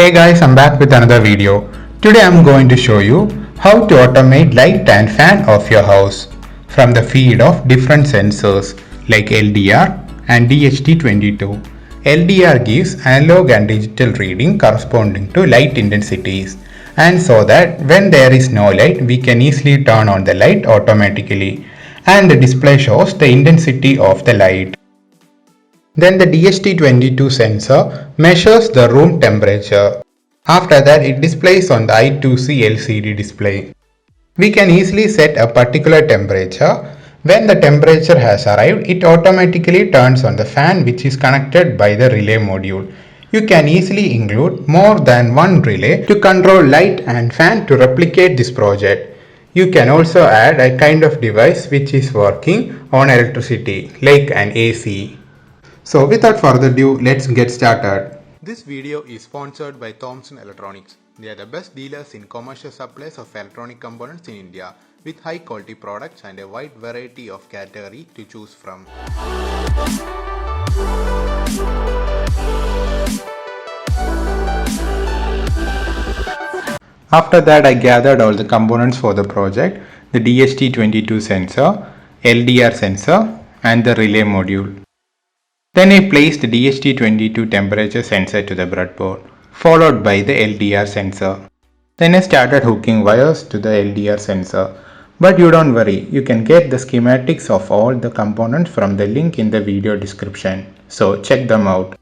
Hey guys, I'm back with another video. Today I'm going to show you how to automate light and fan of your house from the feed of different sensors like LDR and DHT22. LDR gives analog and digital reading corresponding to light intensities, and so that when there is no light we can easily turn on the light automatically and the display shows the intensity of the light. Then the DHT22 sensor measures the room temperature. After that it displays on the I2C LCD display. We can easily set a particular temperature. When the temperature has arrived, it automatically turns on the fan which is connected by the relay module. You can easily include more than one relay to control light and fan to replicate this project. You can also add a kind of device which is working on electricity like an AC. So without further ado, let's get started. This video is sponsored by Thomson Electronics. They are the best dealers in commercial supplies of electronic components in India with high quality products and a wide variety of category to choose from. After that I gathered all the components for the project, the DHT22 sensor, LDR sensor and the relay module. Then I placed the DHT22 temperature sensor to the breadboard, followed by the LDR sensor. Then I started hooking wires to the LDR sensor. But you don't worry, you can get the schematics of all the components from the link in the video description, so check them out.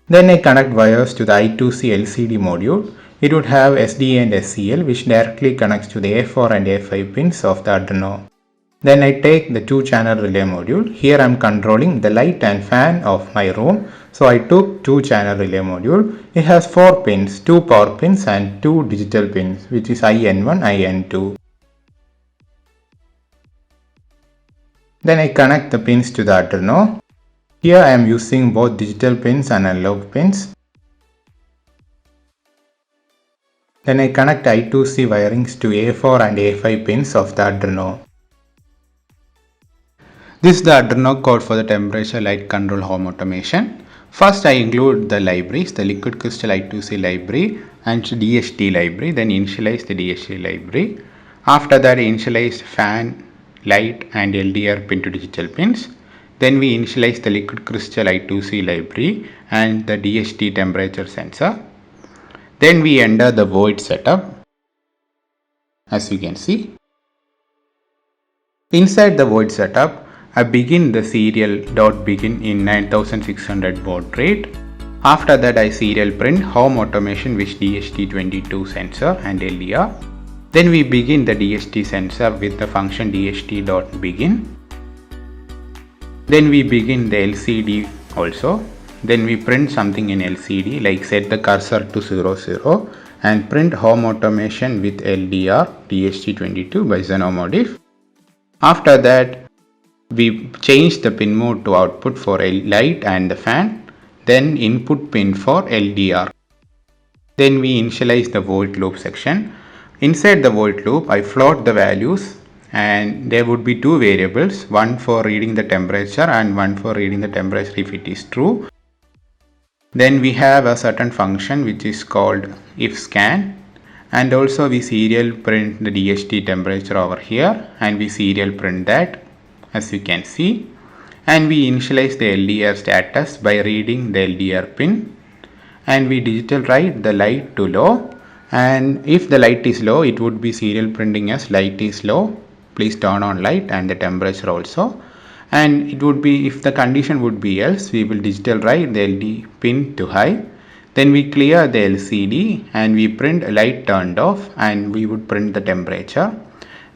Then I connect wires to the I2C LCD module. It would have SDA and SCL which directly connects to the A4 and A5 pins of the Arduino. Then I take the 2-channel relay module. Here I am controlling the light and fan of my room. So I took 2-channel relay module. It has 4 pins, 2 power pins and 2 digital pins, which is IN1, IN2. Then I connect the pins to the Arduino. Here I am using both digital pins and analog pins. Then I connect I2C wirings to A4 and A5 pins of the Arduino. This is the Arduino code for the temperature light control home automation. First I include the libraries, the liquid crystal I2C library and DHT library, then initialize the DHT library. After that I initialize fan, light and LDR pin to digital pins. Then we initialize the liquid crystal I2C library and the DHT temperature sensor. Then we enter the void setup, as you can see. Inside the void setup, I begin the serial.begin in 9600 baud rate. After that I serial print home automation with DHT22 sensor and LDR. Then we begin the DHT sensor with the function DHT.begin. Then we begin the LCD also. Then we print something in LCD like set the cursor to 00 and print home automation with LDR DHT22 by Xenomodif. After that we change the pin mode to output for light and the fan, then input pin for LDR. Then we initialize the void loop section. Inside the void loop I float the values and there would be 2 variables, one for reading the temperature and one for reading the temperature if it is true. Then we have a certain function which is called if scan, and also we serial print the DHT temperature over here and we serial print that, as you can see, and we initialize the LDR status by reading the LDR pin and we digital write the light to low, and if the light is low it would be serial printing as light is low, please turn on light, and the temperature also, and it would be if the condition would be else we will digital write the LD pin to high. Then we clear the LCD and we print light turned off and we would print the temperature.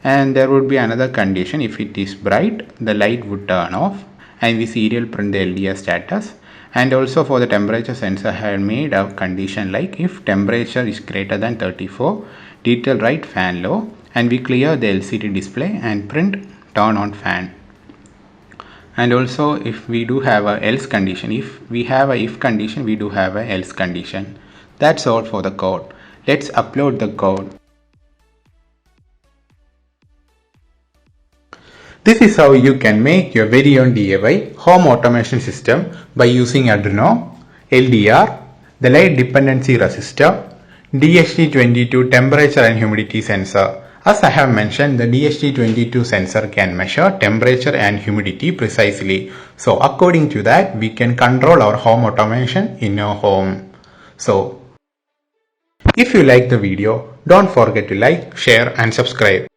And there would be another condition, if it is bright the light would turn off and we serial print the LDR status. And also for the temperature sensor I had made a condition like if temperature is greater than 34 detail write fan low, and we clear the LCD display and print turn on fan. And also if we do have a else condition, if we have a if condition we do have a else condition. That's all for the code. Let's upload the code. This is how you can make your very own DIY home automation system by using Arduino, LDR, the light dependency resistor, DHT22 temperature and humidity sensor. As I have mentioned, the DHT22 sensor can measure temperature and humidity precisely. So according to that, we can control our home automation in our home. So if you like the video, don't forget to like, share and subscribe.